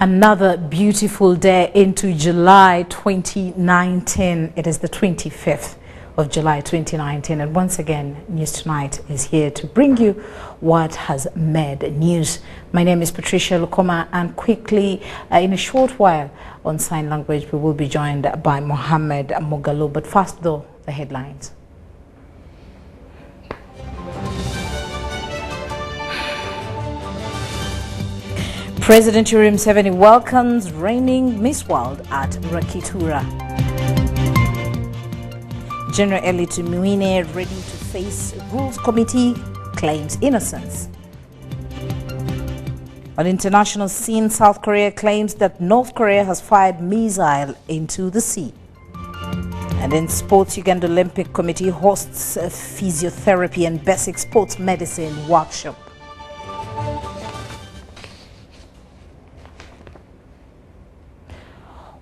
Another beautiful day into July 2019. It is the 25th of July 2019, and once again News Tonight is here to bring you what has made news. My name is Patricia Lukoma, and quickly in a short while on sign language we will be joined by Mohammed Mogalo. But first though, the headlines. President Yoweri Museveni welcomes reigning Miss World at Rakitura. General Elitu Muine ready to face Rules Committee, claims innocence. On international scene, South Korea claims that North Korea has fired missile into the sea. And in sports, Uganda Olympic Committee hosts a physiotherapy and basic sports medicine workshop.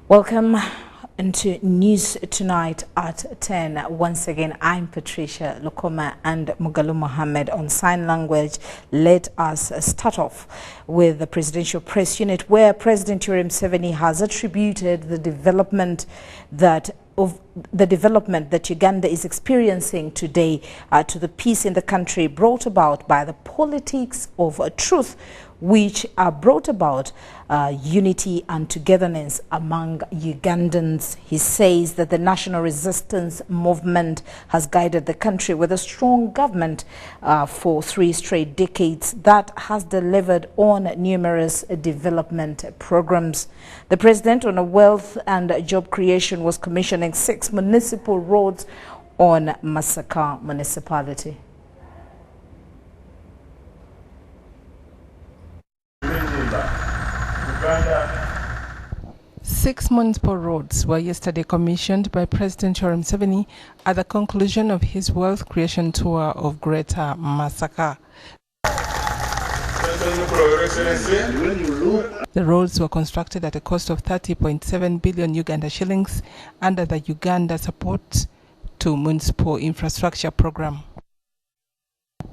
Welcome into News Tonight at 10. Once again, I'm Patricia Lukoma and Mogalo Mohammed on sign language. Let us start off with the Presidential Press Unit, where President Yoweri Museveni has attributed the development that Uganda is experiencing today to the peace in the country brought about by the politics of truth, which are brought about unity and togetherness among Ugandans. He says that the national resistance movement has guided the country with a strong government for 3 straight decades that has delivered on numerous development programs. The president, on a wealth and job creation, was commissioning 6 municipal roads on Masaka municipality. 6 municipal roads were yesterday commissioned by President Yoweri Museveni at the conclusion of his wealth creation tour of Greater Masaka. The roads were constructed at a cost of 30.7 billion Uganda shillings under the Uganda Support to Municipal Infrastructure Program.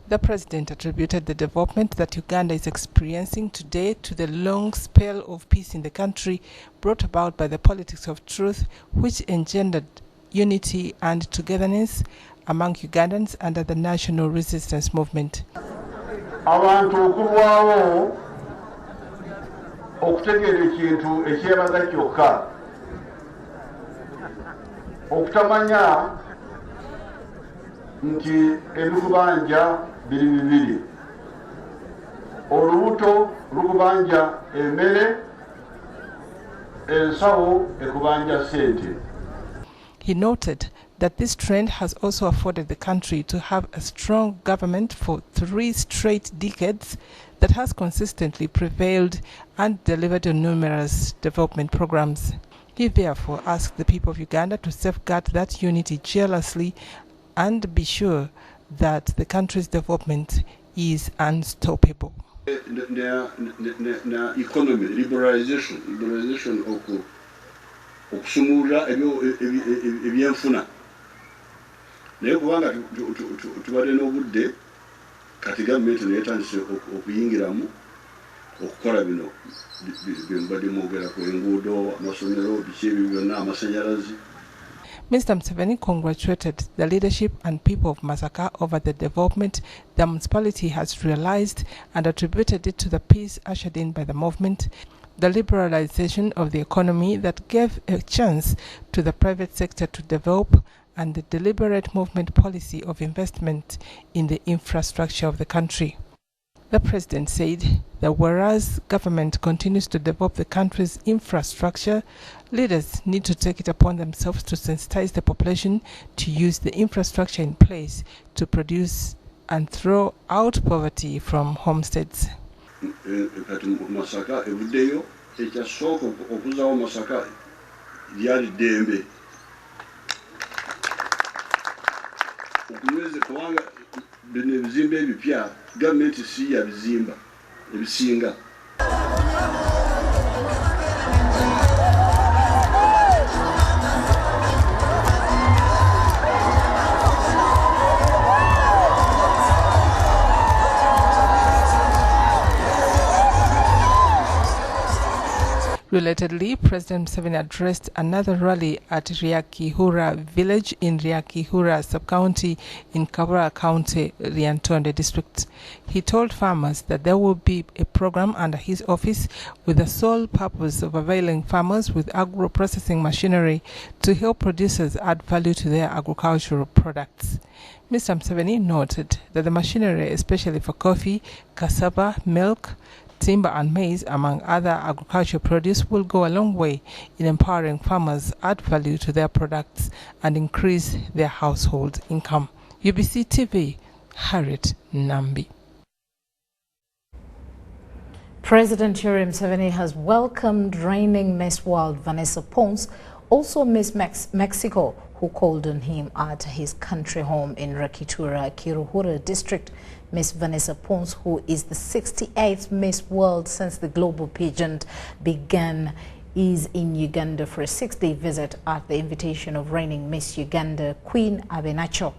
The president attributed the development that Uganda is experiencing today to the long spell of peace in the country brought about by the politics of truth, which engendered unity and togetherness among Ugandans under the national resistance movement. Abantu okulwawo okutegeera ekintu ekyebaza kyokka okutamanya nti ebikubanja biri bibiri, olubuto lukubanja emmere, ensawo ekubanja sente. He noted that this trend has also afforded the country to have a strong government for 3 straight decades that has consistently prevailed and delivered on numerous development programs. He therefore asked the people of Uganda to safeguard that unity jealously and be sure that the country's development is unstoppable. Economy, liberalization okusumulula ebyenfuna. Naye kubanga tubadde n'obudde kati gavumenti neetandise okuyingiramu okukola bino byembadde mwogerako, enguudo, amasomero, biki ebyo byonna, amasanyalazi. Mr. Museveni congratulated the leadership and people of Masaka over the development the municipality has realized and attributed it to the peace ushered in by the movement, the liberalization of the economy that gave a chance to the private sector to develop, and the deliberate movement policy of investment in the infrastructure of the country. The president said that whereas government continues to develop the country's infrastructure, leaders need to take it upon themselves to sensitize the population to use the infrastructure in place to produce and throw out poverty from homesteads. Masaka ebuddeyo ekyasooka okuzaawo Masaka lyali ddembe. Okunyweze kubanga bino ebizimbe ebipya gavumenti si yabizimba ebisinga. Relatedly, President Museveni addressed another rally at Ryakihura village in Ryakihura sub-county in Kabura County, Lyantonde district. He told farmers that there will be a program under his office with the sole purpose of availing farmers with agro-processing machinery to help producers add value to their agricultural products. Mr. Museveni noted that the machinery, especially for coffee, cassava, milk, timber and maize, among other agricultural produce, will go a long way in empowering farmers, add value to their products and increase their household income. UBC TV, Harriet Nambi. President Yoweri Museveni has welcomed reigning Miss World Vanessa Pons, also Miss Mexico, who called on him at his country home in Rakitura, Kiruhura district. Miss Vanessa Pons, who is the 68th Miss World since the global pageant began, is in Uganda for a 6-day visit at the invitation of reigning Miss Uganda, Queen Abenacho,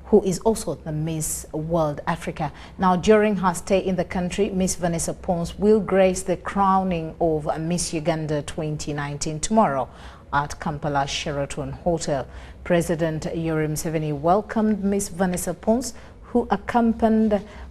who is also the Miss World Africa. Now, during her stay in the country, Miss Vanessa Pons will grace the crowning of Miss Uganda 2019 tomorrow at Kampala Sheraton Hotel. President Yoweri Museveni welcomed Miss Vanessa Pons, who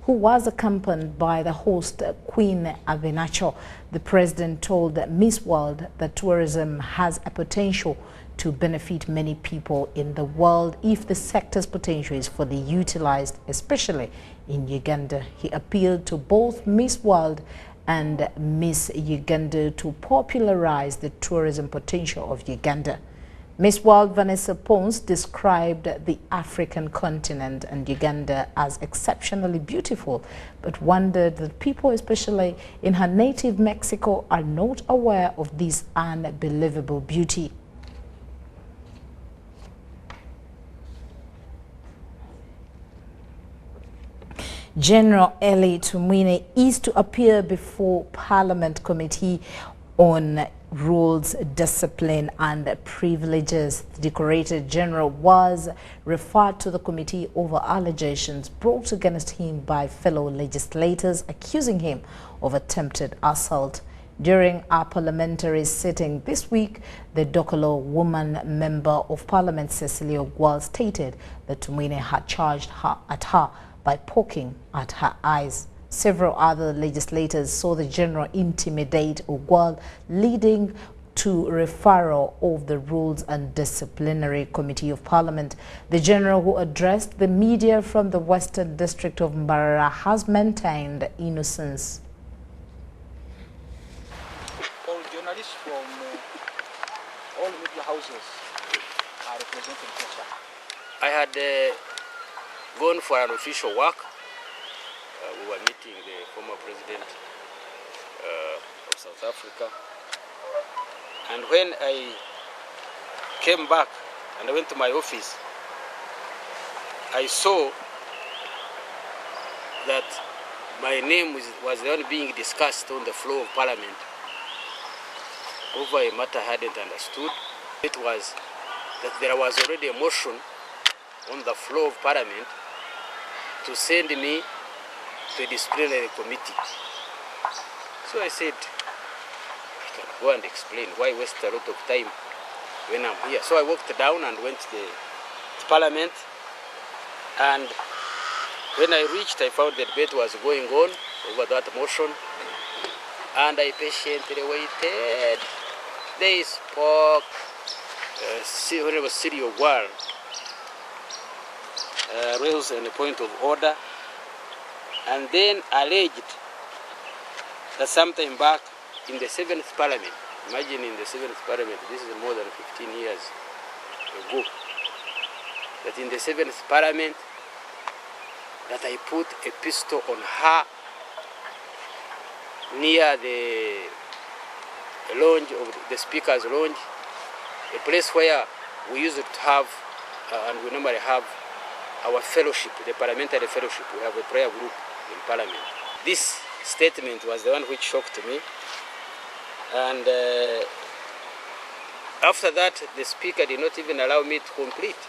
was accompanied by the host, Queen Abenacho. The president told Miss World that tourism has a potential to benefit many people in the world if the sector's potential is fully utilized, especially in Uganda. He appealed to both Miss World and Miss Uganda to popularize the tourism potential of Uganda. Miss World Vanessa Pons described the African continent and Uganda as exceptionally beautiful, but wondered that people, especially in her native Mexico, are not aware of this unbelievable beauty. General Eli Tumwine is to appear before Parliament Committee on Rules, Discipline and Privileges. The decorated general was referred to the committee over allegations brought against him by fellow legislators accusing him of attempted assault. During our parliamentary sitting this week, the Dokolo woman member of Parliament, Cecilia Ogwal, stated that Tumwine had charged her by poking at her eyes. Several other legislators saw the general intimidate Ogwal, leading to referral of the Rules and Disciplinary Committee of Parliament. The general, who addressed the media from the Western District of Mbarara, has maintained innocence. All journalists from all media houses are represented here. I had gone for an official work. We were meeting the former president of South Africa. And when I came back and I went to my office, I saw that my name was the one being discussed on the floor of Parliament over a matter I hadn't understood. It was that there was already a motion on the floor of Parliament to send me to a disciplinary committee. So I said, I can go and explain. Why waste a lot of time when I'm here? So I walked down and went to Parliament. And when I reached, I found the debate was going on over that motion. And I patiently waited. They spoke. Honorable City of War raised a point of order, and then alleged that sometime back in the 7th Parliament, imagine in the 7th Parliament, this is more than 15 years ago, that in the 7th Parliament, that I put a pistol on her near the lounge of the Speaker's lounge, a place where we used to have, and we normally have, our fellowship, the parliamentary fellowship. We have a prayer group in Parliament. This statement was the one which shocked me. And after that, the Speaker did not even allow me to complete.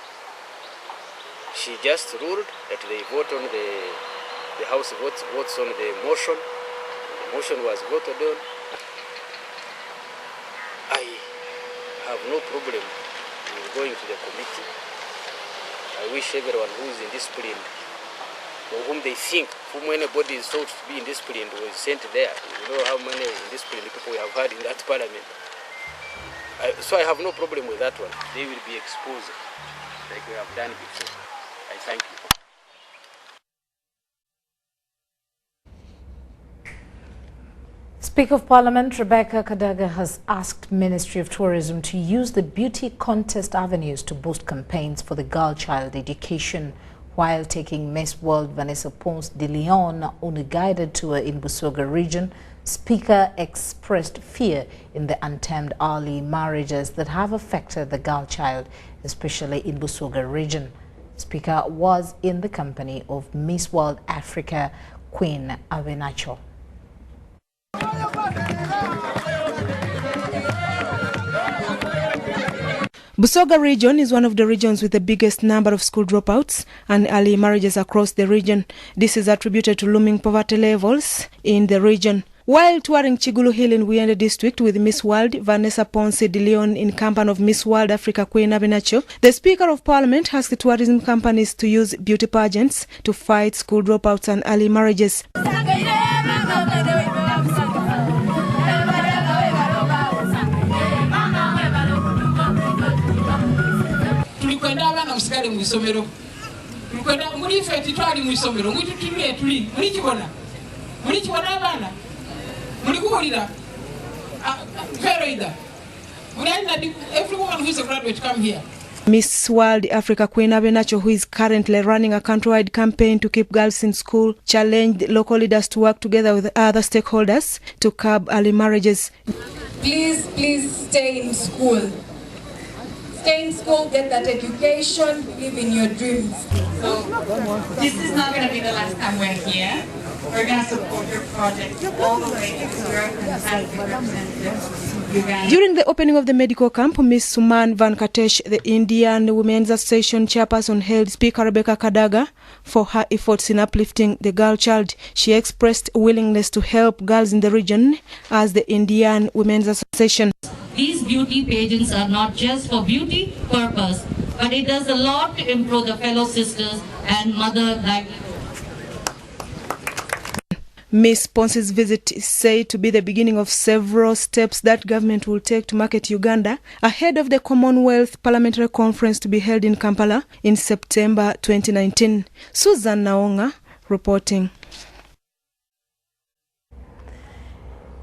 She just ruled that they vote on the House votes on the motion. The motion was voted on. have no problem with going to the committee. I wish everyone who is indisciplined, or whom they think, whom anybody is thought to be indisciplined, was sent there. You know how many indisciplined people we have had in that parliament. So I have no problem with that one. They will be exposed like we have done before. I thank you. Speaker of Parliament Rebecca Kadaga has asked Ministry of Tourism to use the beauty contest avenues to boost campaigns for the girl child education. While taking Miss World Vanessa Ponce de Leon on a guided tour in Busoga region, Speaker expressed fear in the untermed early marriages that have affected the girl child, especially in Busoga region. Speaker was in the company of Miss World Africa Queen Avenacho. Busoga region is one of the regions with the biggest number of school dropouts and early marriages across the region. This is attributed to looming poverty levels in the region. While touring Chigulu Hill in Wiyande district with Miss World Vanessa Ponce de Leon in company of Miss World Africa Queen Avenacho, the Speaker of Parliament asked tourism companies to use beauty pageants to fight school dropouts and early marriages. Everyone who is a graduate come here. Miss World Africa Queen Avenacho, who is currently running a countrywide campaign to keep girls in school, challenged local leaders to work together with other stakeholders to curb early marriages. Please stay in school. Stay in school, get that education, believe in your dreams. So this is not going to be the last time we're here. We're going to support your project all the way to Europe and Uganda. During the opening of the medical camp, Ms. Suman Van Katesh, the Indian Women's Association chairperson, hailed Speaker Rebecca Kadaga for her efforts in uplifting the girl child. She expressed willingness to help girls in the region as the Indian Women's Association. These beauty pageants are not just for beauty purpose, but it does a lot to improve the fellow sisters and mother livelihood. Ms. Ponce's visit is said to be the beginning of several steps that government will take to market Uganda ahead of the Commonwealth Parliamentary Conference to be held in Kampala in September 2019. Susan Naonga reporting.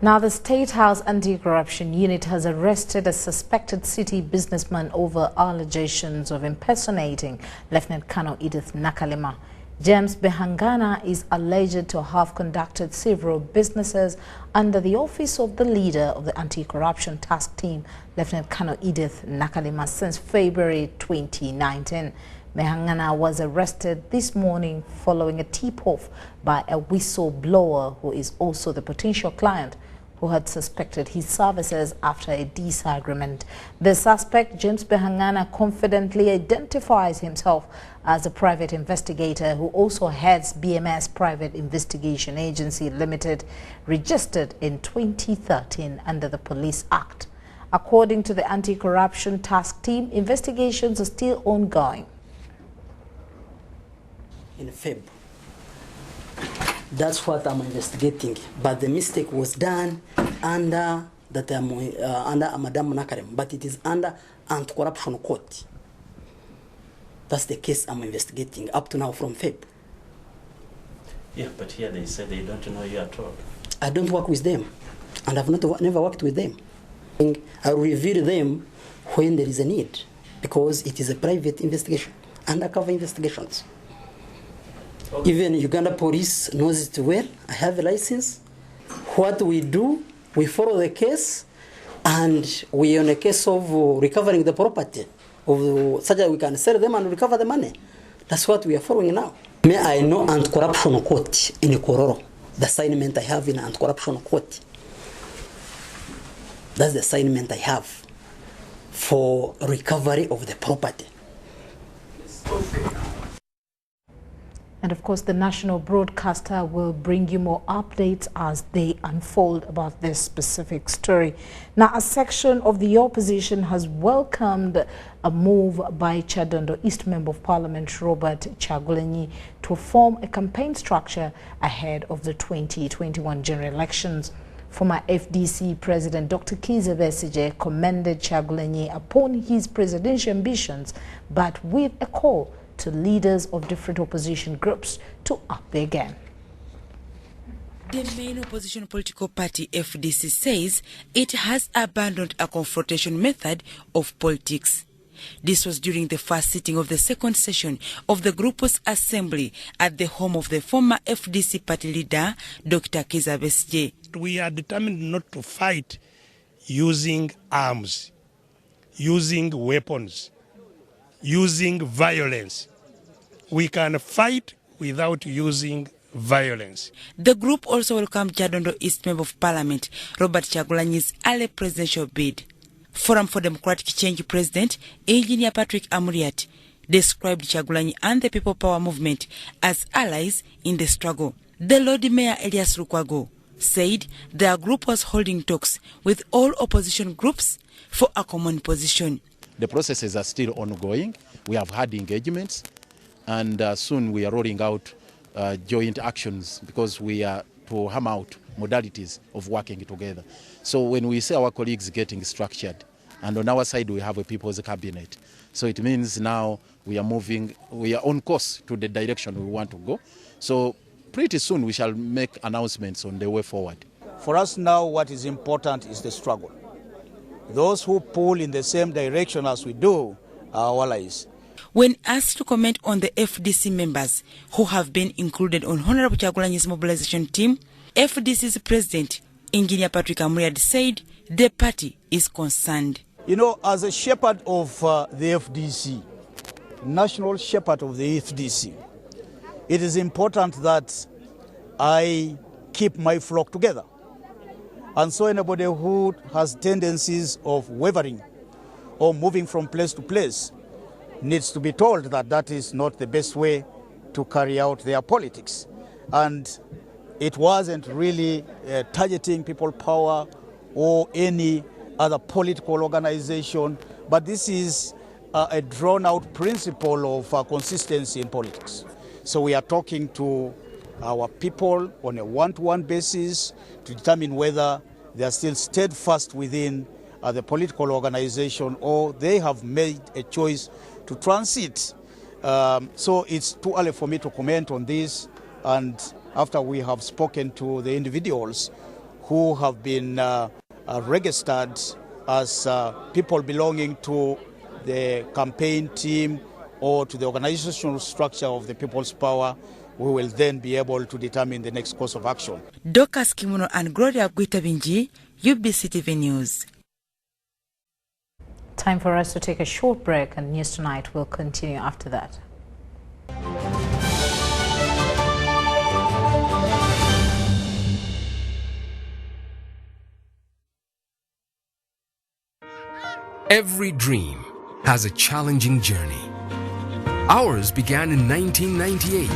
Now, the State House Anti-Corruption Unit has arrested a suspected city businessman over allegations of impersonating Lieutenant Colonel Edith Nakalema. James Behangana is alleged to have conducted several businesses under the office of the leader of the Anti-Corruption Task Team, Lieutenant Colonel Edith Nakalema, since February 2019. Behangana was arrested this morning following a tip-off by a whistleblower who is also the potential client who had suspected his services after a disagreement. The suspect, James Behangana, confidently identifies himself as a private investigator who also heads BMS Private Investigation Agency Limited, registered in 2013 under the Police Act. According to the Anti-Corruption Task Team, investigations are still ongoing. In Feb. That's what I'm investigating. But the mistake was done under under Madam Nakarem, but it is under Anti-Corruption Court. That's the case I'm investigating up to now from Feb. Yeah, but here they say they don't know you at all. I don't work with them, and I've never worked with them. I reveal them when there is a need, because it is a private investigation, undercover investigations. Okay. Even Uganda police knows it well. I have a license. What we do, we follow the case, and we are on a case of recovering the property, such that we can sell them and recover the money. That's what we are following now. May I know Anti-Corruption Court in Kororo, the assignment I have in Anti-Corruption Court. That's the assignment I have for recovery of the property. And of course, the national broadcaster will bring you more updates as they unfold about this specific story. Now, a section of the opposition has welcomed a move by Chadondo East Member of Parliament Robert Chagulanyi to form a campaign structure ahead of the 2021 general elections. Former FDC President Dr. Kizza Besigye commended Chagulanyi upon his presidential ambitions, but with a call to leaders of different opposition groups to up their game. The main opposition political party, FDC, says it has abandoned a confrontation method of politics. This was during the first sitting of the second session of the group's assembly at the home of the former FDC party leader, Dr. Kizza Besigye. We are determined not to fight using arms, using weapons, using violence. We can fight without using violence. The group also welcomed Chadondo East Member of Parliament Robert Chagulanyi's early presidential bid. Forum for Democratic Change President Engineer Patrick Amuriat described Chagulanyi and the People Power movement as allies in the struggle. The Lord Mayor Elias Lukwago said their group was holding talks with all opposition groups for a common position. The processes are still ongoing. We have had engagements, and soon we are rolling out joint actions because we are to hammer out modalities of working together. So when we say our colleagues getting structured, and on our side we have a people's cabinet, so it means now we are moving, we are on course to the direction we want to go. So pretty soon we shall make announcements on the way forward. For us now, what is important is the struggle. Those who pull in the same direction as we do are our allies. When asked to comment on the FDC members who have been included on Honorable Chagulanyi's mobilization team, FDC's president, Engineer Patrick Amuriat, said the party is concerned. You know, as a shepherd of the FDC, national shepherd of the FDC, it is important that I keep my flock together. And so anybody who has tendencies of wavering or moving from place to place needs to be told that that is not the best way to carry out their politics. And it wasn't really targeting People Power or any other political organization, but this is a drawn-out principle of consistency in politics. So we are talking to our people on a one-to-one basis to determine whether they are still steadfast within the political organization or they have made a choice to transit. So it's too early for me to comment on this, and after we have spoken to the individuals who have been registered as people belonging to the campaign team or to the organizational structure of the People's Power, we will then be able to determine the next course of action. Dorcas Kimuno and Gloria Guitabinji, UBC TV News. Time for us to take a short break, and News Tonight will continue after that. Every dream has a challenging journey. Ours began in 1998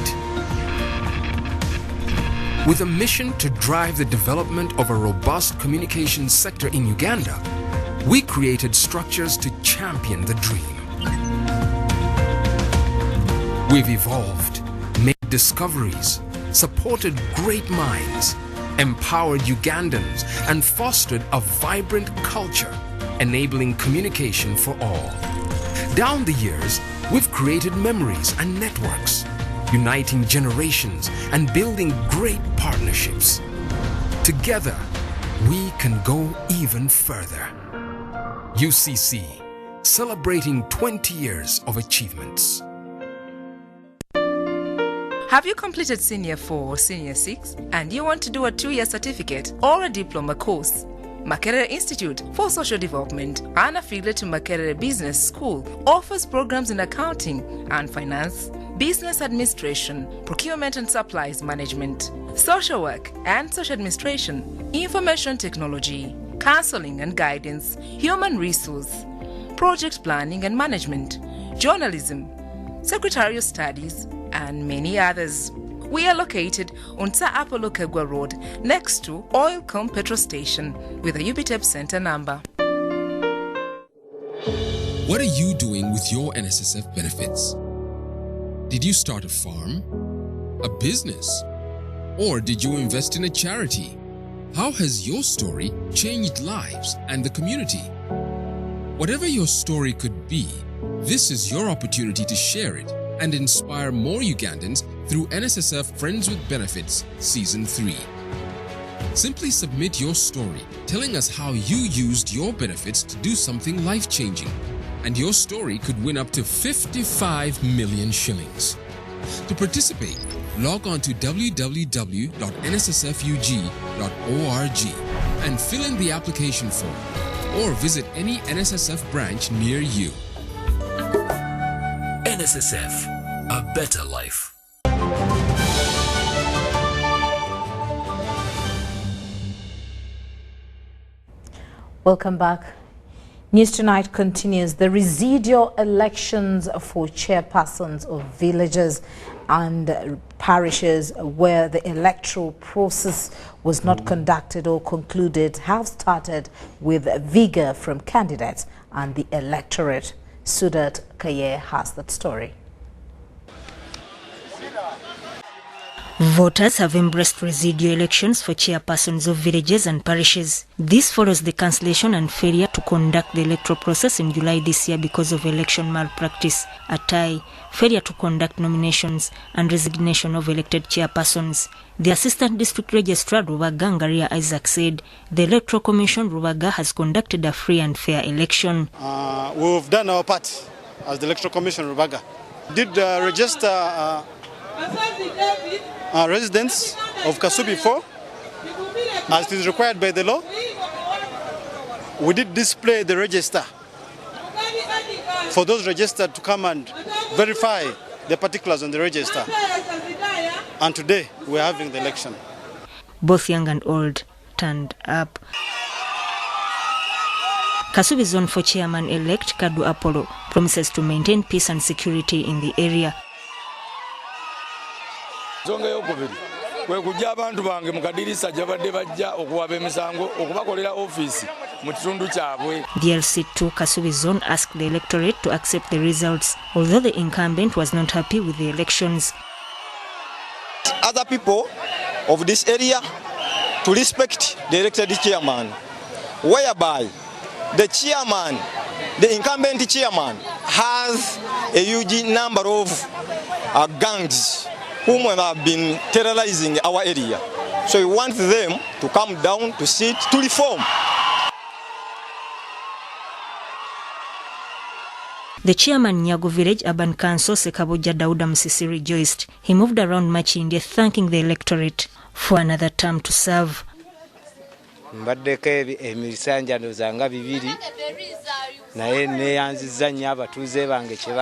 with a mission to drive the development of a robust communications sector in Uganda. We created structures to champion the dream. We've evolved, made discoveries, supported great minds, empowered Ugandans, and fostered a vibrant culture, enabling communication for all. Down the years, we've created memories and networks, uniting generations and building great partnerships. Together, we can go even further. UCC, celebrating 20 years of achievements. Have you completed Senior 4 or Senior 6 and you want to do a 2-year certificate or a diploma course? Makerere Institute for Social Development, an affiliate to Makerere Business School, offers programs in accounting and finance, business administration, procurement and supplies management, social work and social administration, information technology, counseling and guidance, human resource, project planning and management, journalism, secretarial studies, and many others. We are located on Sa Apollo Kegwa Road, next to Oilcom Petrol Station, with a UBTEP Center number. What are you doing with your NSSF benefits? Did you start a farm, a business, or did you invest in a charity? How has your story changed lives and the community? Whatever your story could be, this is your opportunity to share it and inspire more Ugandans through NSSF Friends with Benefits Season 3. Simply submit your story telling us how you used your benefits to do something life-changing, and your story could win up to 55 million shillings. To participate, log on to www.nssfug.org and fill in the application form, or visit any NSSF branch near you. NSSF, a better life. Welcome back. News Tonight continues. The residual elections for chairpersons of villages and parishes where the electoral process was not conducted or concluded have started with vigor from candidates and the electorate. Sudat Kaye has that story. Voters have embraced residual elections for chairpersons of villages and parishes. This follows the cancellation and failure to conduct the electoral process in July this year because of election malpractice, a tie, failure to conduct nominations, and resignation of elected chairpersons. The Assistant District Registrar Rubaga Ngaria Isaac said the Electoral Commission Rubaga has conducted a free and fair election. We've done our part as the Electoral Commission Rubaga. Did register residents of Kasubi 4 as it is required by the law. We did display the register for those registered to come and verify the particulars on the register. And today we're having the election. Both young and old turned up. Kasubi Zone 4 Chairman-elect Kadu Apollo promises to maintain peace and security in the area. The LC2 Kasubi Zone asked the electorate to accept the results, although the incumbent was not happy with the elections. Other people of this area to respect the elected chairman, whereby the chairman, the incumbent chairman, has a huge number of gangs whom have been terrorizing our area. So we want them to come down to sit, to reform. The chairman Nyago Village Urban Council Sekabuja Dauda Msisi rejoiced. He moved around much India, thanking the electorate for another term to serve. Mbaddeko emisanjano zanga bibiri naye neyanziza nnyo abatuuze bange kye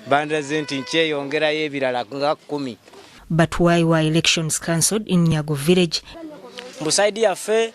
bandaze nti nkyeyongerayo ebirala nga 10. But why were elections cancelled in Nyago Village? Musaidi yaffe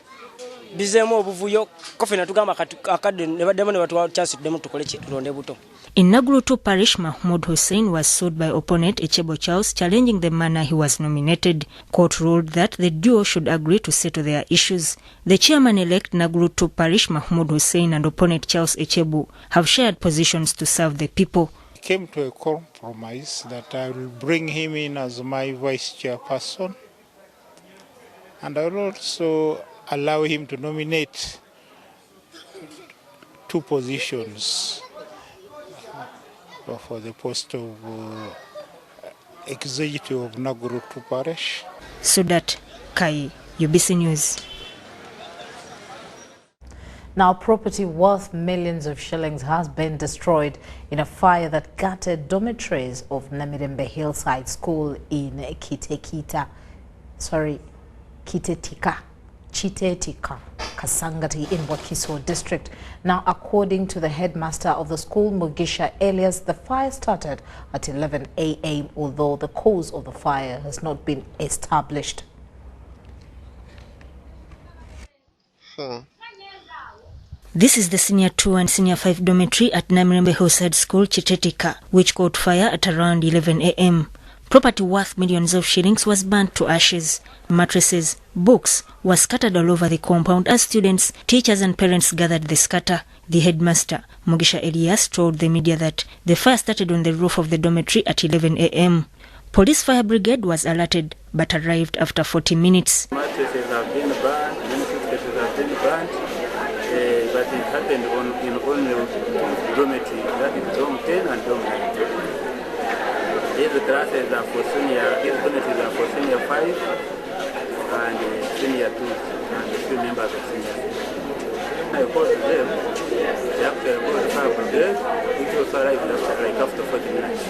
bizemu obuvuyo kofe natugamba akadde ne baddemu ne batuwa chance tudemu tukole tulonde buto. In Nagruto Parish, Mahmoud Hussein was sued by opponent Echebo Charles, challenging the manner he was nominated. Court ruled that the duo should agree to settle their issues. The chairman-elect Nagruto Parish, Mahmoud Hussein, and opponent Charles Echebo have shared positions to serve the people. Came to a compromise that I will bring him in as my vice chairperson, and I will also allow him to nominate 2 positions for the post of executive of Nagruto Parish. Sudat Kai, UBC News. Now, property worth millions of shillings has been destroyed in a fire that gutted dormitories of Namirembe Hillside School in Chitetika, Kasangati in Wakiso district. Now, according to the headmaster of the school, Mugisha Elias, the fire started at 11 a.m., although the cause of the fire has not been established. This is the Senior 2 and Senior 5 dormitory at Namirembe Hillside School, Chitetika, which caught fire at around 11 a.m. Property worth millions of shillings was burnt to ashes. Mattresses, books were scattered all over the compound as students, teachers and parents gathered the scatter. The headmaster, Mugisha Elias, told the media that the fire started on the roof of the dormitory at 11 a.m. Police fire brigade was alerted but arrived after 40 minutes. Mattresses have been burned, many suitcases have been burned, but it happened in only dormitory, that is Dom 10 and Dom 9. These classes are for senior, these dormitories are for senior 5 and senior 2 and a few members of senior 6. I called them, they actually called the fire brigade, which also arrived after 40 minutes.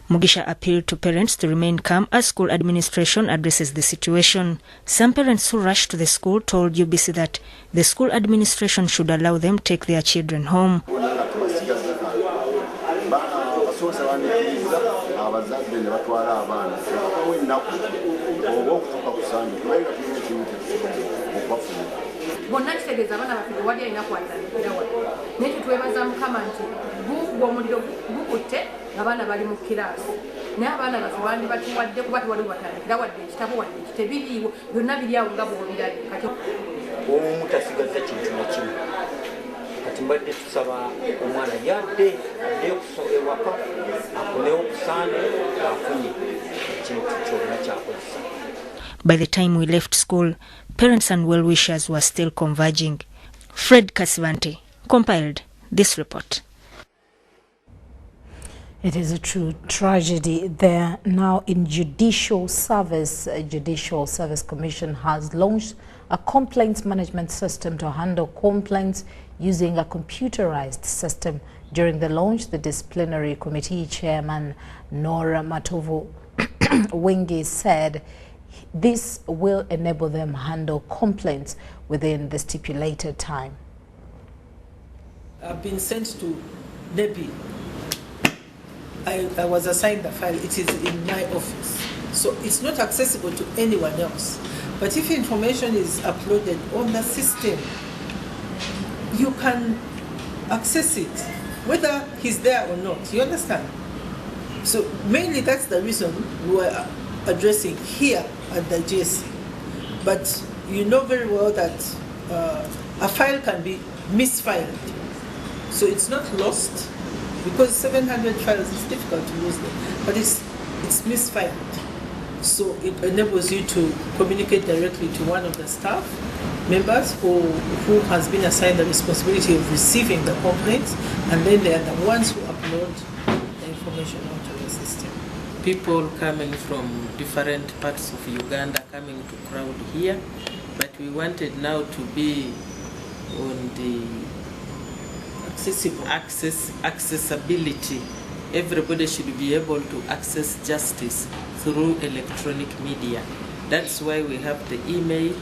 Mugisha appealed to parents to remain calm as school administration addresses the situation. Some parents who rushed to the school told UBC that the school administration should allow them take their children home. bonna kitegeeza abaana baffe wali alina kwatandikira wali naye tutwebaza mukama nti omuliro gukutte abaana bali mu kiraasi naye abaana baffe wandi batuwadde kuba tewali batandikira wadde ekitabo wadde ekitebiriiwo byonna biri awo nga bwobirali kati omu tasigaza kintu nakimu kati mbadde tusaba omwana yadde adde ewaka akonewo kusande afunye ekintu kyonna kyakozesa. By the time we left school, parents and well-wishers were still converging. Fred Kasivante compiled this report. It is a true tragedy there. Now in Judicial Service, Judicial Service Commission has launched a complaints management system to handle complaints using a computerized system. During the launch, the disciplinary committee chairman Nora Matovu Wingi said this will enable them handle complaints within the stipulated time. I've been sent to NEPI. I was assigned the file. It is in my office. So it's not accessible to anyone else. But if information is uploaded on the system, you can access it, whether he's there or not. You understand? So mainly that's the reason we are addressing here at the GSC. But you know very well that a file can be misfiled. So it's not lost, because 700 files is difficult to lose them, but it's misfiled. So it enables you to communicate directly to one of the staff members who has been assigned the responsibility of receiving the complaints, and then they are the ones who upload the information onto the system. People coming from different parts of Uganda coming to crowd here, but we wanted now to be on the accessibility. Everybody should be able to access justice through electronic media. That's why we have the email,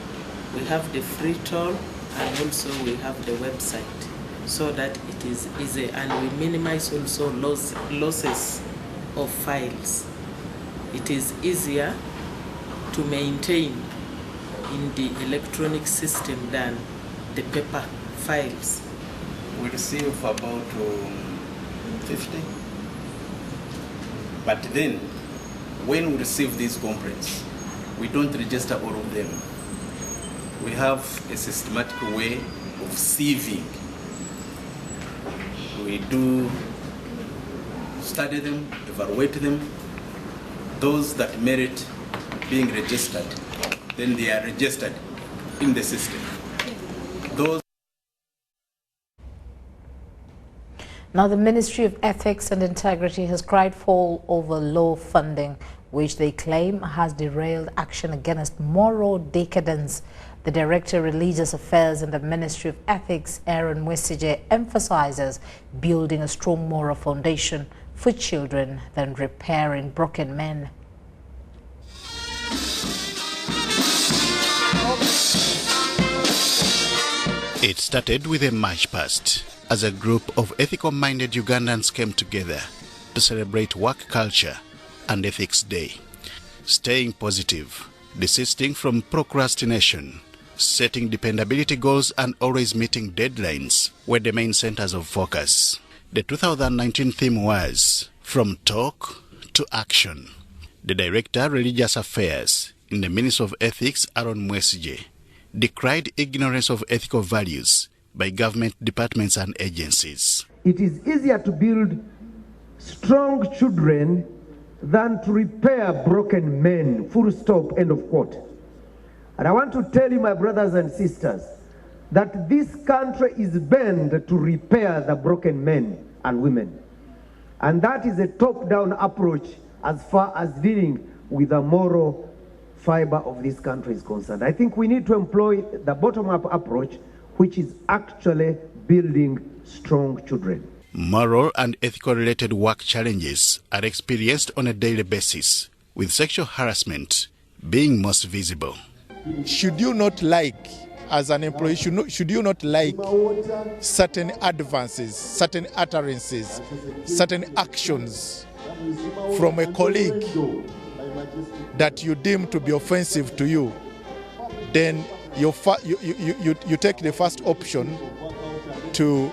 we have the free toll, and also we have the website, so that it is easy, and we minimize also losses of files. It is easier to maintain in the electronic system than the paper files. We receive about 50. But then, when we receive these complaints, we don't register all of them. We have a systematic way of sieving. We do study them, evaluate them. Those that merit being registered, then they are registered in the system. Those. Now, the Ministry of Ethics and Integrity has cried foul over low funding, which they claim has derailed action against moral decadence. The Director of Religious Affairs in the Ministry of Ethics, Aaron Mwesije, emphasizes building a strong moral foundation for children than repairing broken men. It started with a march past as a group of ethical-minded Ugandans came together to celebrate work culture and Ethics Day. Staying positive, desisting from procrastination, Setting dependability goals and always meeting deadlines were the main centers of focus. The 2019 theme was From Talk to Action. The Director, Religious Affairs in the Ministry of Ethics, Aaron Mwesije, decried ignorance of ethical values by government departments and agencies. It is easier to build strong children than to repair broken men, full stop, end of quote. And I want to tell you, my brothers and sisters, that this country is bent to repair the broken men and women. And that is a top-down approach as far as dealing with the moral fiber of this country is concerned. I think we need to employ the bottom-up approach, which is actually building strong children. Moral and ethical related work challenges are experienced on a daily basis, with sexual harassment being most visible. Should you not like, as an employee, should you not like certain advances, certain utterances, certain actions from a colleague that you deem to be offensive to you, then you take the first option to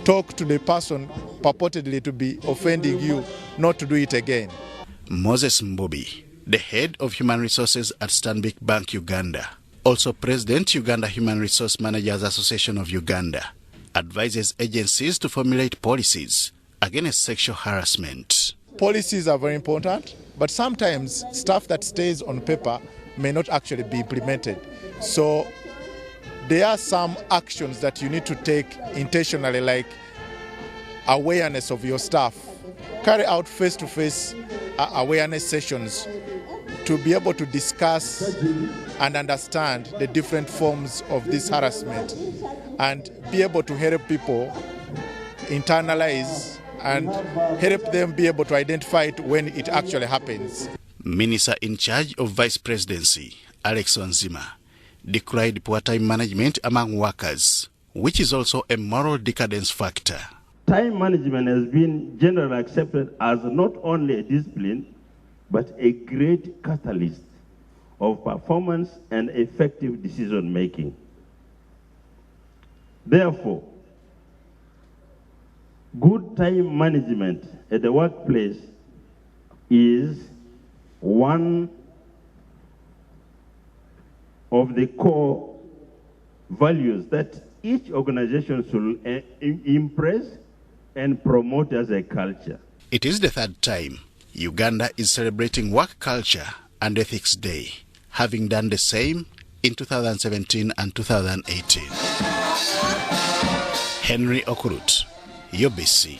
talk to the person purportedly to be offending you, not to do it again. Moses Mbobi, the head of Human Resources at Stanbic Bank Uganda, also President Uganda Human Resource Managers Association of Uganda, advises agencies to formulate policies against sexual harassment. Policies are very important, but sometimes stuff that stays on paper may not actually be implemented. So there are some actions that you need to take intentionally, like awareness of your staff. Carry out face-to-face awareness sessions to be able to discuss and understand the different forms of this harassment and be able to help people internalize and help them be able to identify it when it actually happens. Minister in charge of Vice Presidency, Alex Wanzima, decried poor time management among workers, which is also a moral decadence factor. Time management has been generally accepted as not only a discipline, but a great catalyst of performance and effective decision-making. Therefore, good time management at the workplace is one of the core values that each organization should impress and promote as a culture. It is the third time Uganda is celebrating Work Culture and Ethics Day, having done the same in 2017 and 2018. Henry Okurut, UBC.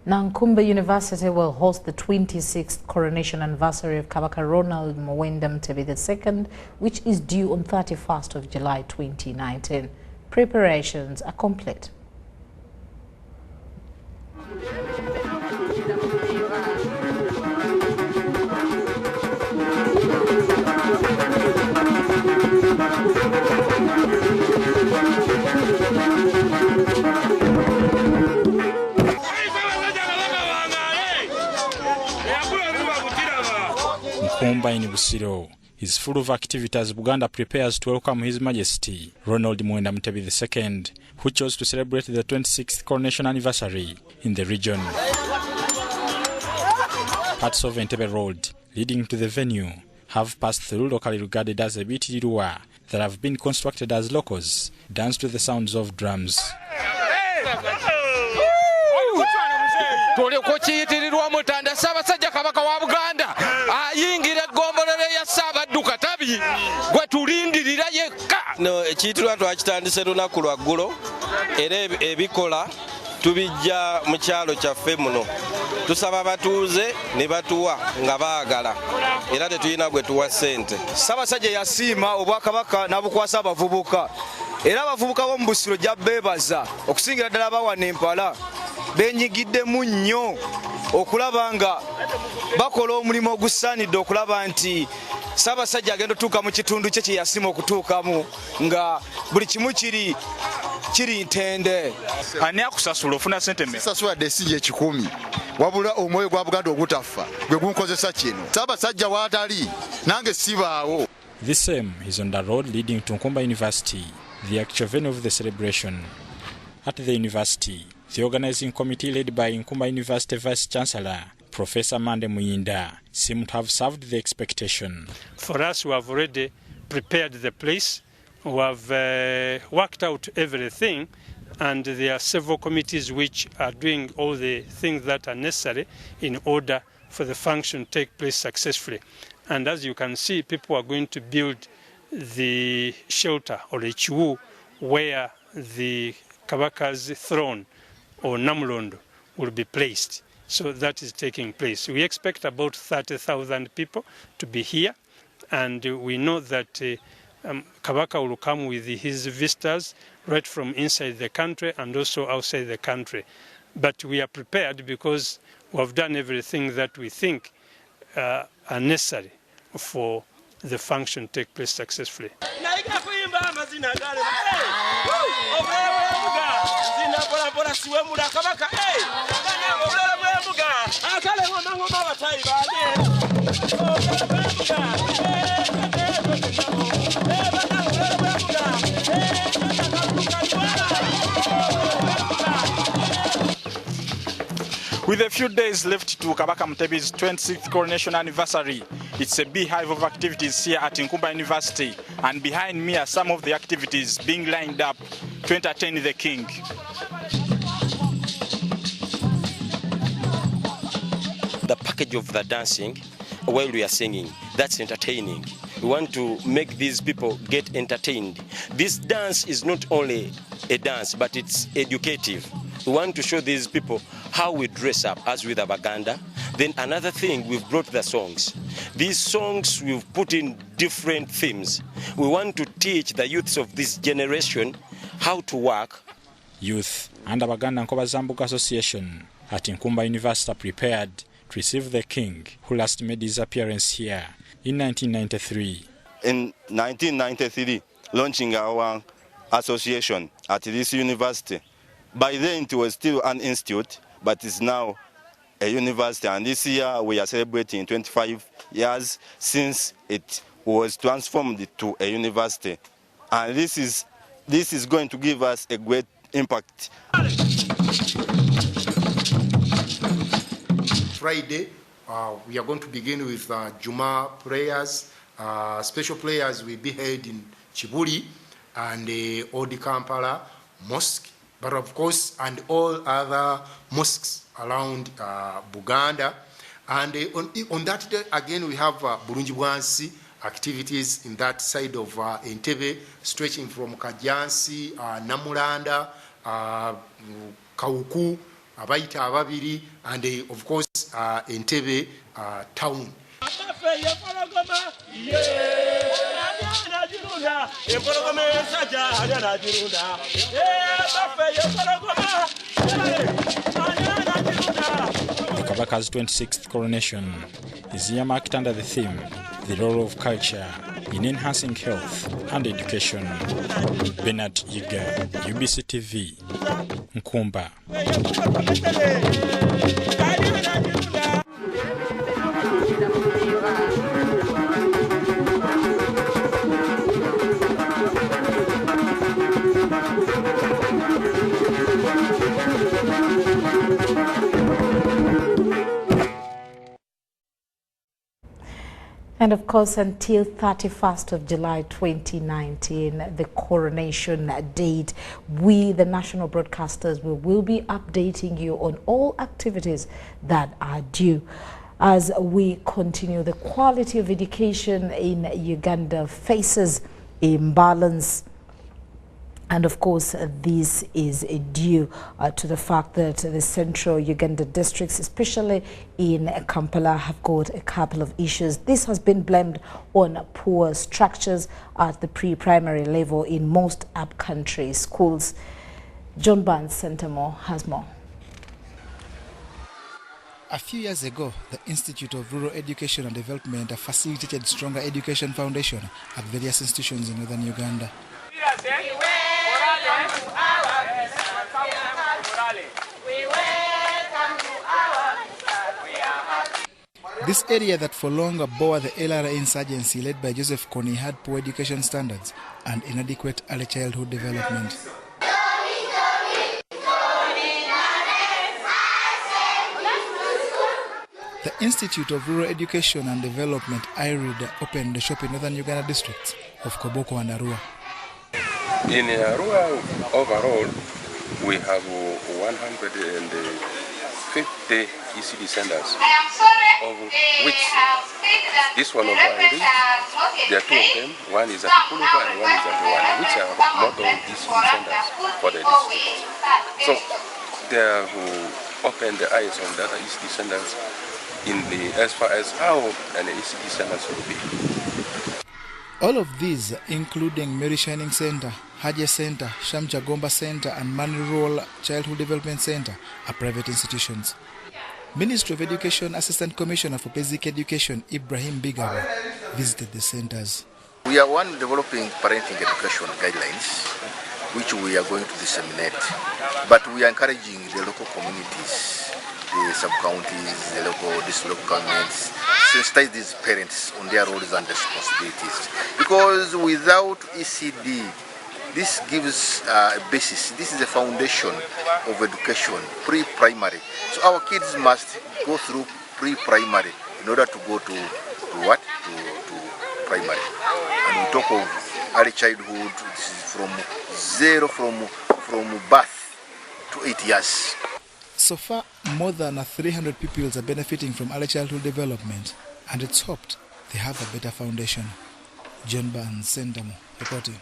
Nankumba University will host the 26th coronation anniversary of Kabaka Ronald Muwenda Mutebi II, which is due on 31st of July 2019. Preparations are complete. Nkumba in Busiro is full of activity as Buganda prepares to welcome His Majesty Ronald Muwenda Mutebi II, who chose to celebrate the 26th coronation anniversary in the region. Parts of Entebbe Road leading to the venue have passed through locally regarded as a bitirua that have been constructed as locals dance to the sounds of drums. No, ekiitulwa twakitandise lunaku lwaggulo era ebikola tubijja mu kyalo kyaffe muno. Tusaba abatuuze ne batuwa nga baagala era tetulina gwe tuwa ssente. Ssaabasajja yasiima obwakabaka n'abukwasa abavubuka era abavubuka b'omu Busiro jja beebaza okusingira ddala abawana empala beenyigiddemu nnyo okulaba nga bakola omulimu ogusaanidde okulaba nti Ssaabasajja agenda otuuka mu kitundu kye kye yasiima okutuukamu nga buli kimu kiri kiri ntende. Ani akusasula ofuna sente me? Sasula desije 10. Wabula omwoyo gwa Buganda ogutafa. Gwe gunkozesa kino. Ssaabasajja waatali nange sibaawo. This same is on the road leading to Nkumba University, the actual venue of the celebration. At the university, the organizing committee led by Nkumba University Vice Chancellor, Professor Mande Muyinda, seemed to have served the expectation. For us, we have already prepared the place. We have worked out everything, and there are several committees which are doing all the things that are necessary in order for the function to take place successfully. And as you can see, people are going to build the shelter or the chiwu where the Kabaka's throne or Namulondo will be placed. So that is taking place. We expect about 30,000 people to be here, and we know that Kabaka will come with his visitors right from inside the country and also outside the country. But we are prepared because we have done everything that we think are necessary for the function to take place successfully. With a few days left to Kabaka Mutebi's 26th coronation anniversary, it's a beehive of activities here at Nkumba University, and behind me are some of the activities being lined up to entertain the king. The package of the dancing while we are singing, that's entertaining. We want to make these people get entertained. This dance is not only a dance, but it's educative. We want to show these people how we dress up as with Abaganda. Then another thing, we've brought the songs. These songs we've put in different themes. We want to teach the youths of this generation how to work. Youth and Abaganda Nkoba Zambuka Association at Nkumba University are prepared to receive the king, who last made his appearance here in 1993. In 1993, launching our association at this university. By then it was still an institute, but it's now a university, and this year we are celebrating 25 years since it was transformed to a university. And this is going to give us a great impact. Friday, we are going to begin with Juma prayers. Special prayers will be held in Chibuli and Odi Kampala Mosque, but of course, and all other mosques around Buganda. And on that day, again, we have Bulungi Bwansi activities in that side of Entebbe, stretching from Kajansi, Namulanda, Kauku, Abaita Ababiri, and of course, Entebbe town. The Kabaka's 26th coronation is earmarked under the theme, the role of culture in enhancing health and education. Bernard Yiga, UBC TV, Nkumba. And of course, until 31st of July 2019, the coronation date, we, the national broadcasters, will be updating you on all activities that are due. As we continue, the quality of education in Uganda faces imbalance. And of course, this is due to the fact that the central Uganda districts, especially in Kampala, have got a couple of issues. This has been blamed on poor structures at the pre-primary level in most up-country schools. John Barnes Centamore has more. A few years ago, the Institute of Rural Education and Development facilitated stronger education foundation at various institutions in northern Uganda. This area that for longer bore the LRA insurgency led by Joseph Kony had poor education standards and inadequate early childhood development. The Institute of Rural Education and Development, IRED, opened the shop in northern Uganda districts of Koboko and Arua. In Arua overall, we have 150 ECD centers, of which this one of IRED, there are two of them. One is at Kuluva and one is at Rwanda, which are model ECD centers for the district. So they have opened the eyes on the other ECD centers as far as how an ECD centers will be. All of these, including Mary Shining Center, Haja Center, Shamja Gomba Center, and Mani Rural Childhood Development Center, are private institutions. Ministry of Education Assistant Commissioner for Basic Education, Ibrahim Bigawa, visited the centers. We are developing parenting education guidelines, which we are going to disseminate. But we are encouraging the local communities, the sub-counties, the local governments, sensitize these parents on their roles and responsibilities. Because without ECD, this gives a basis. This is a foundation of education, pre-primary. So our kids must go through pre-primary in order to go to what? To primary. And we talk of early childhood. This is from zero, from birth to 8 years. So far, more than 300 pupils are benefiting from early childhood development, and it's hoped they have a better foundation. John Barnes, Sendamo, reporting.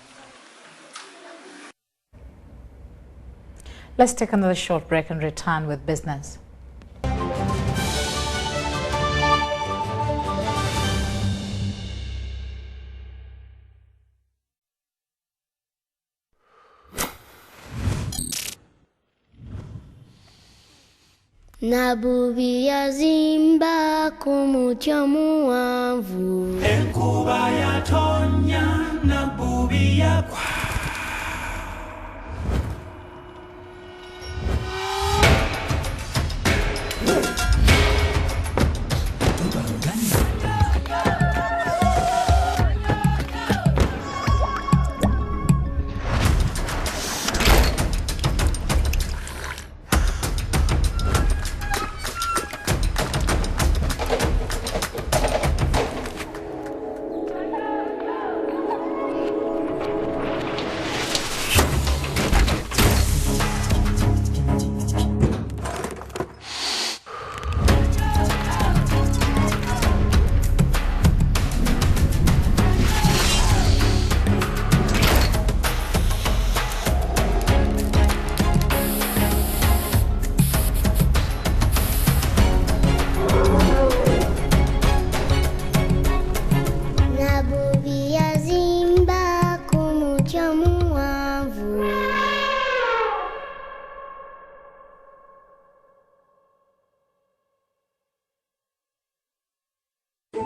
Let's take another short break and return with business. Nabubi yazimba kumutya muwanvu enkuba yatonya nabubi yakwa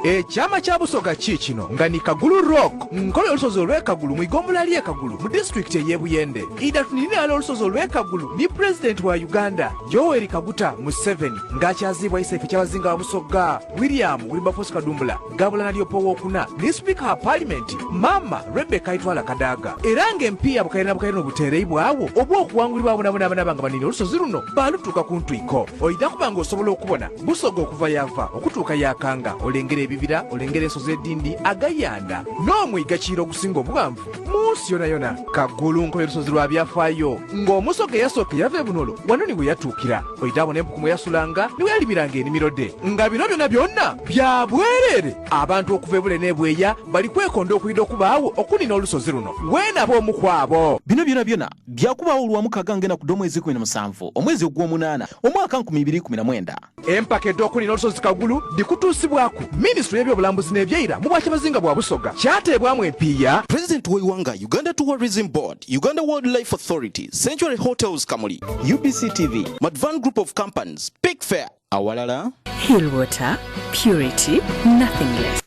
Ekyama kya Busoga ki kino nga ni Kagulu Rock nkola olusozi olw'Ekagulu mu igombolola ly'Ekagulu mu disitulikiti ey'Ebuyende. Ida tuninira olusozi olw'Ekagulu ni Pulezidenti wa Uganda Yoweri Kaguta Museveni ng'akyaziibwa Isaife ky'abazinga wa Busoga William Wilberforce Kadumbula Gabula Nalyopo Owookuna ne Sipiika wa Paalamenti Maama Rebecca Itwala Kadaga era ng'empiya bukalina obuteereyi bwawo obw'okuwangulibwa abonabonaabana nga banina olusozi luno baalutuuka ku ntwiko. Oyina kuba ng'osobola okubona Busoga okuva yava okutuuka yakanga olengera ebibira olengera ensozi edindi agayanda n'omwiga Kiiro ogusinga obuwanvu mu nsi yonayona. Kagulu nkola olusozi lwa byafaayo ng'omusoga eyasooka yava ebunolo wano niwe yatuukira oyitaabo n'empukumu yasulanga niwe yalimiranga ennimiro de nga bino byonna bya bwereere. Abantu okuva ebule n'ebweya bali kwekonda okuyida okubaawo okunina olusozi luno weenaba omu ku abo. Bino byonna byakubaawo olwamu kagangena ku omwezi 17 omwezi ogw'omunaana omwaka 2019. Empakedde okunina olusozi Kagulu dikutuusibwaku Minisitule y'ebyobulambuzi n'ebyeyira mu bwakyabazinga bwa Busoga kyateebwamu empiya. President w'Iwanga, Uganda Tourism Board, Uganda Wildlife Authority, Sanctuary Hotels Kamuli, UBC TV, Madvan Group of Companies, Big Fair, awalala Hill Water, purity, nothing less.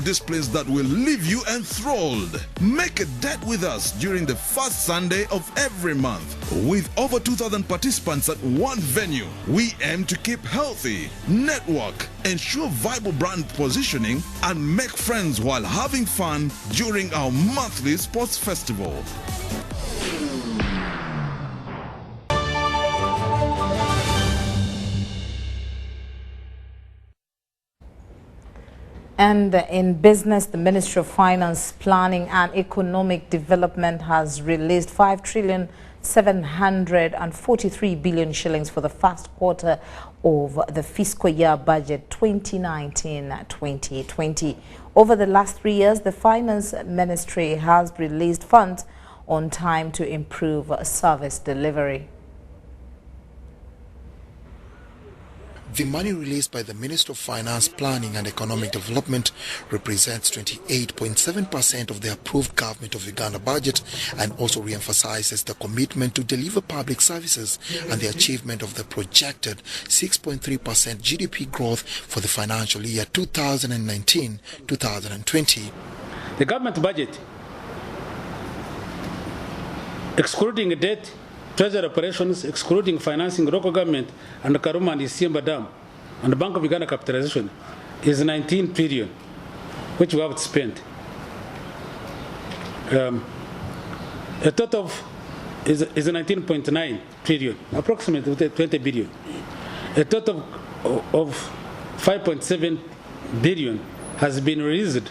disciplines that will leave you enthralled. Make a date with us during the first Sunday of every month. With over 2,000 participants at one venue, we aim to keep healthy, network, ensure viable brand positioning, and make friends while having fun during our monthly sports festival. And in business, the Ministry of Finance, Planning and Economic Development has released 5,743 billion shillings for the first quarter of the fiscal year budget 2019-2020. Over the last 3 years, the Finance Ministry has released funds on time to improve service delivery. The money released by the Minister of Finance, Planning and Economic Development represents 28.7% of the approved Government of Uganda budget and also re-emphasizes the commitment to deliver public services and the achievement of the projected 6.3% GDP growth for the financial year 2019-2020. The government budget, excluding debt, treasury operations, excluding financing local government and Karuma and Isimba Dam and the Bank of Uganda capitalization, is 19 trillion, which we have spent. A total of is 19.9 trillion, approximately 20 billion. A total of 5.7 billion has been released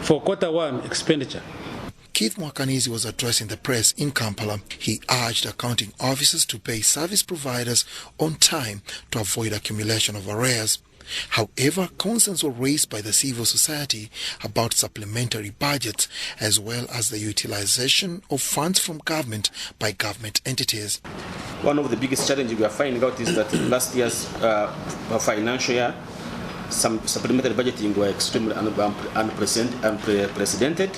for Q1 expenditure. Keith Mwakanizi was addressing the press in Kampala. He urged accounting officers to pay service providers on time to avoid accumulation of arrears. However, concerns were raised by the civil society about supplementary budgets as well as the utilization of funds from government by government entities. One of the biggest challenges we are finding out is that last year's financial year, some supplementary budgeting were extremely unprecedented.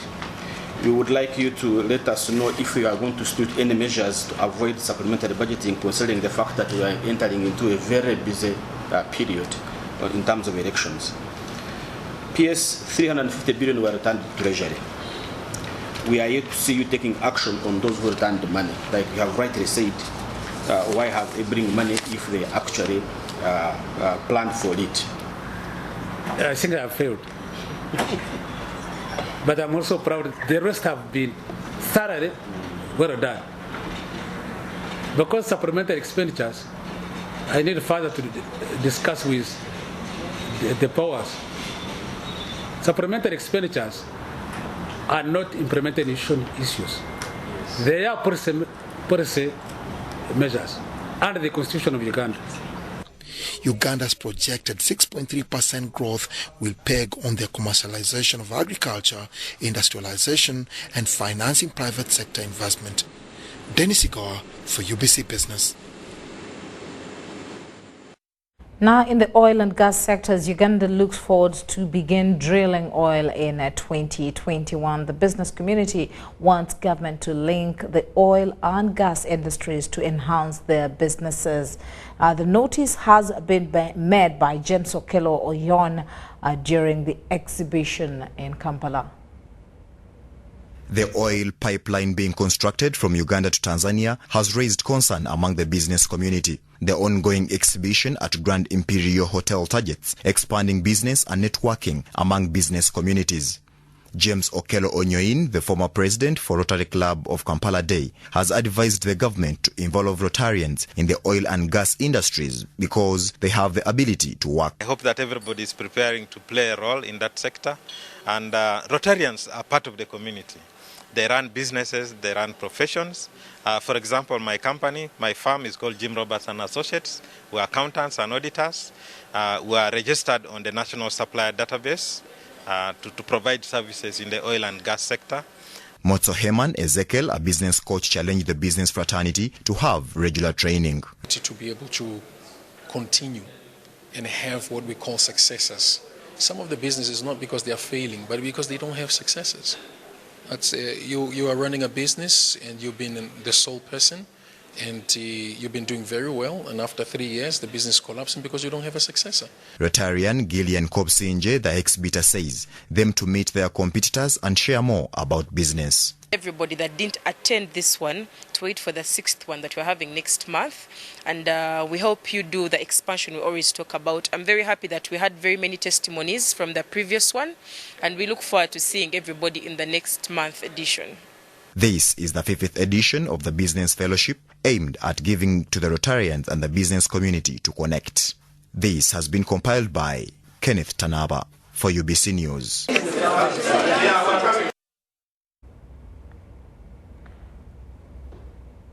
We would like you to let us know if you are going to institute any measures to avoid supplementary budgeting, considering the fact that we are entering into a very busy period in terms of elections. PS 350 billion were returned to Treasury. We are yet to see you taking action on those who returned the money. Like you have rightly said, why have they bring money if they actually planned for it? I think I have failed. But I'm also proud the rest have been thoroughly well done. Because supplementary expenditures, I need further to discuss with the powers. Supplementary expenditures are not implementation issues. They are policy measures under the Constitution of Uganda. Uganda's projected 6.3% growth will peg on the commercialization of agriculture, industrialization, and financing private sector investment. Dennis Igoa for UBC Business. Now, in the oil and gas sectors, Uganda looks forward to begin drilling oil in 2021. The business community wants government to link the oil and gas industries to enhance their businesses. The notice has been made by James Okello Oyon during the exhibition in Kampala. The oil pipeline being constructed from Uganda to Tanzania has raised concern among the business community. The ongoing exhibition at Grand Imperial Hotel targets expanding business and networking among business communities. James Okello Onyoin, the former president for Rotary Club of Kampala Day, has advised the government to involve Rotarians in the oil and gas industries because they have the ability to work. I hope that everybody is preparing to play a role in that sector, and Rotarians are part of the community. They run businesses, they run professions. For example, my company, my firm is called Jim Roberts and Associates. We are accountants and auditors. We are registered on the National Supplier Database to provide services in the oil and gas sector. Motso Heman Ezekiel, a business coach, challenged the business fraternity to have regular training. To be able to continue and have what we call successes. Some of the businesses, not because they are failing, but because they don't have successes. You are running a business and you've been the sole person, and you've been doing very well, and after 3 years the business collapsing because you don't have a successor. Rotarian Gillian Kobsinje, the ex-bidder, says them to meet their competitors and share more about business. Everybody that didn't attend this one to wait for the 6th one that we're having next month, and we hope you do the expansion we always talk about. I'm very happy that we had very many testimonies from the previous one, and we look forward to seeing everybody in the next month edition. This is the 5th edition of the Business Fellowship, aimed at giving to the Rotarians and the business community to connect. This has been compiled by Kenneth Tanaba for UBC News.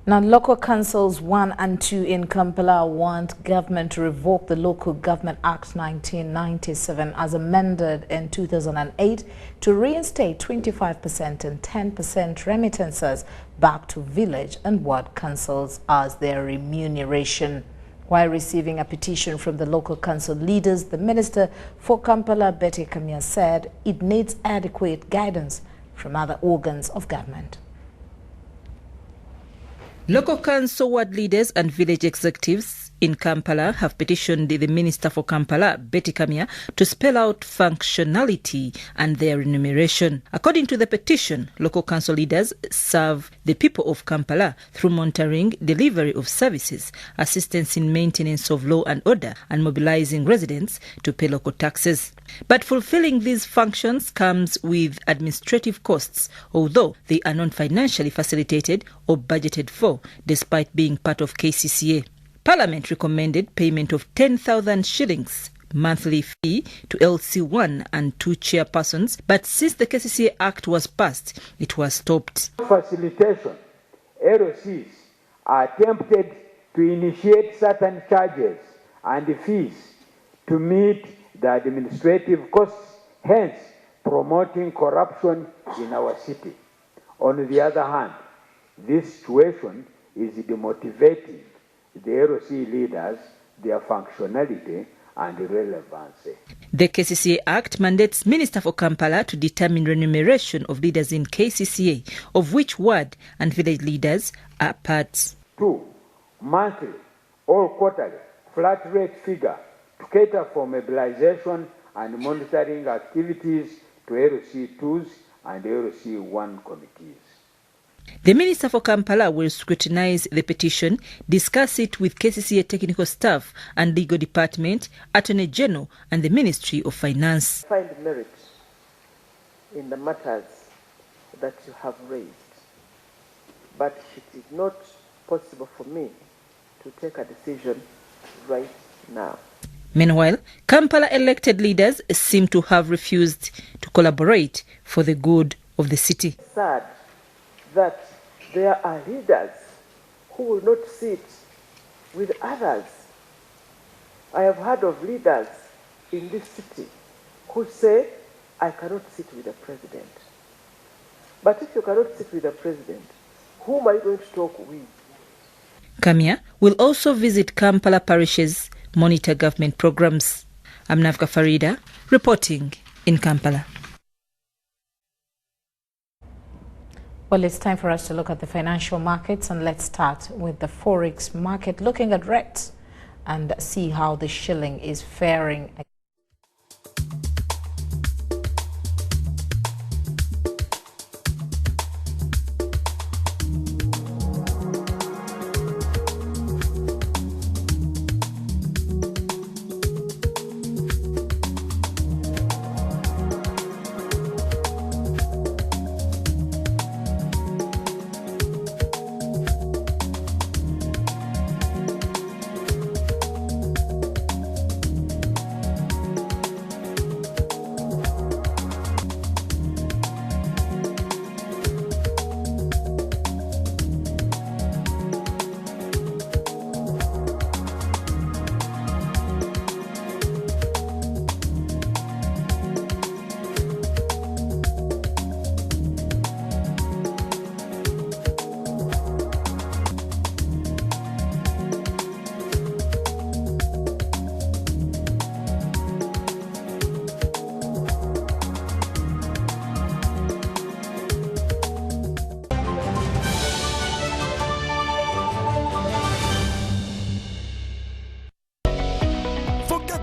Now, local councils 1 and 2 in Kampala want government to revoke the Local Government Act 1997 as amended in 2008 to reinstate 25% and 10% remittances back to village and ward councils as their remuneration. While receiving a petition from the local council leaders, the Minister for Kampala, Betty Kamya, said it needs adequate guidance from other organs of government. Local council ward leaders and village executives in Kampala have petitioned the Minister for Kampala, Betty Kamya, to spell out functionality and their remuneration. According to the petition, local council leaders serve the people of Kampala through monitoring, delivery of services, assistance in maintenance of law and order, and mobilizing residents to pay local taxes. But fulfilling these functions comes with administrative costs, although they are not financially facilitated or budgeted for, despite being part of KCCA. Parliament recommended payment of 10,000 shillings monthly fee to LC1 and 2 chairpersons, but since the KCCA Act was passed, it was stopped. Facilitation, LCs are tempted to initiate certain charges and fees to meet the administrative costs, hence promoting corruption in our city. On the other hand, this situation is demotivating the LC leaders, their functionality and relevancy. The KCCA Act mandates Minister for Kampala to determine remuneration of leaders in KCCA, of which ward and village leaders are parts. 2. Monthly or quarterly flat rate figure to cater for mobilization and monitoring activities to LC2s and LC1 committees. The Minister for Kampala will scrutinize the petition, discuss it with KCCA technical staff and legal department, Attorney General and the Ministry of Finance. Find merit in the matters that you have raised, but it is not possible for me to take a decision right now. Meanwhile, Kampala elected leaders seem to have refused to collaborate for the good of the city. Sad that there are leaders who will not sit with others. I have heard of leaders in this city who say, I cannot sit with the president. But if you cannot sit with the president, whom are you going to talk with? Kamya will also visit Kampala parishes, monitor government programs. I'm Navka Farida, reporting in Kampala. Well, it's time for us to look at the financial markets, and let's start with the forex market, looking at rates and see how the shilling is faring.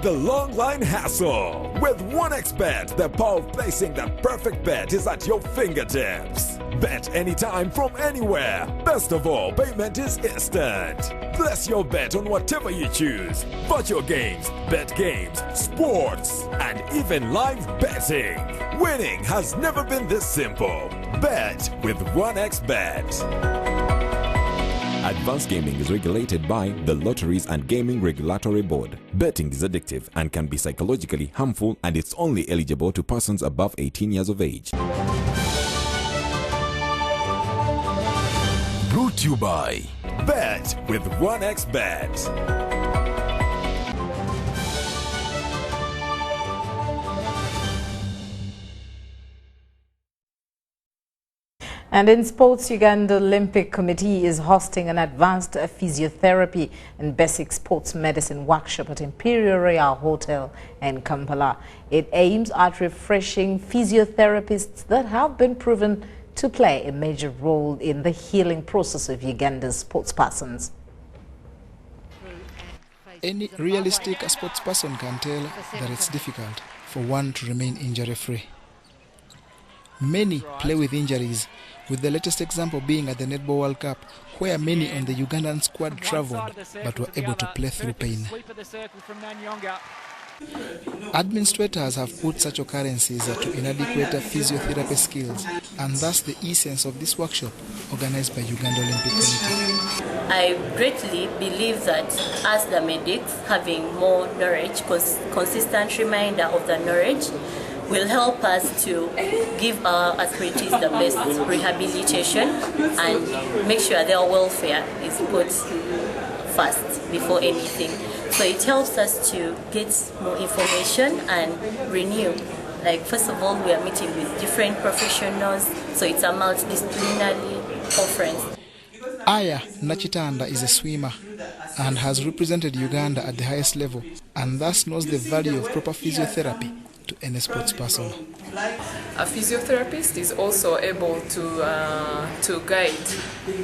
the long line hassle. With 1xBet, the power of placing the perfect bet is at your fingertips. Bet anytime from anywhere. Best of all, payment is instant. Place your bet on whatever you choose. Virtual games, bet games, sports, and even live betting. Winning has never been this simple. Bet with 1xBet. Advanced gaming is regulated by the Lotteries and Gaming Regulatory Board. Betting is addictive and can be psychologically harmful, and it's only eligible to persons above 18 years of age. Brought to you by Bet with 1xBet. And in sports, Uganda Olympic Committee is hosting an advanced physiotherapy and basic sports medicine workshop at Imperial Royal Hotel in Kampala. It aims at refreshing physiotherapists that have been proven to play a major role in the healing process of Uganda's sportspersons. Any realistic sportsperson can tell that it's difficult for one to remain injury-free. Many play with injuries, with the latest example being at the Netball World Cup, where many on the Ugandan squad travelled but were able to play through pain. Administrators have put such occurrences to inadequate physiotherapy skills, and thus the essence of this workshop organized by Uganda Olympic Committee. I greatly believe that as the medics, having more knowledge, consistent reminder of the knowledge, will help us to give our athletes the best rehabilitation and make sure their welfare is put first before anything. So it helps us to get more information and renew. Like, first of all, we are meeting with different professionals, so it's a multidisciplinary conference. Aya Nachitanda is a swimmer and has represented Uganda at the highest level, and thus knows the value of proper physiotherapy to any sports person. A physiotherapist is also able to guide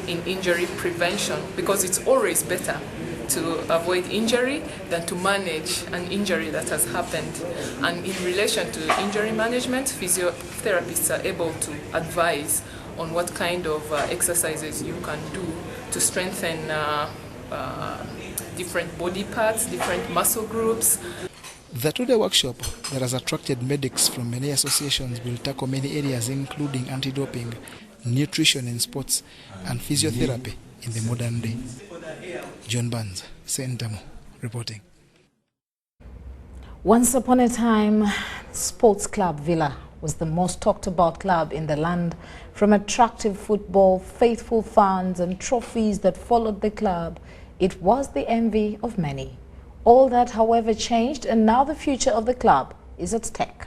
in injury prevention, because it's always better to avoid injury than to manage an injury that has happened. And in relation to injury management, physiotherapists are able to advise on what kind of exercises you can do to strengthen different body parts, different muscle groups. The two-day workshop that has attracted medics from many associations will tackle many areas, including anti-doping, nutrition in sports, and physiotherapy in the modern day. John Barnes, Sentamo, reporting. Once upon a time, Sports Club Villa was the most talked about club in the land. From attractive football, faithful fans, and trophies that followed the club, it was the envy of many. All that, however, changed, and now the future of the club is at stake.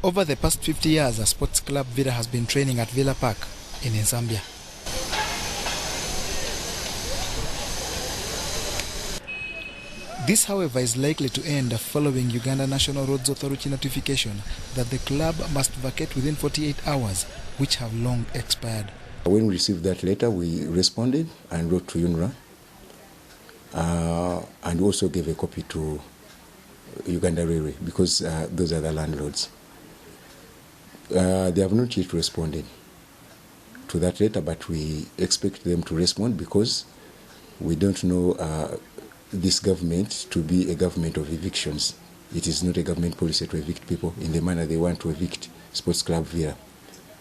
Over the past 50 years, a Sports Club Villa has been training at Villa Park in Zambia. This, however, is likely to end following Uganda National Roads Authority notification that the club must vacate within 48 hours, which have long expired. When we received that letter, we responded and wrote to UNRWA. And also gave a copy to Uganda Railway, because those are the landlords. They have not yet responded to that letter, but we expect them to respond, because we don't know this government to be a government of evictions. It is not a government policy to evict people in the manner they want to evict Sports Club Villa.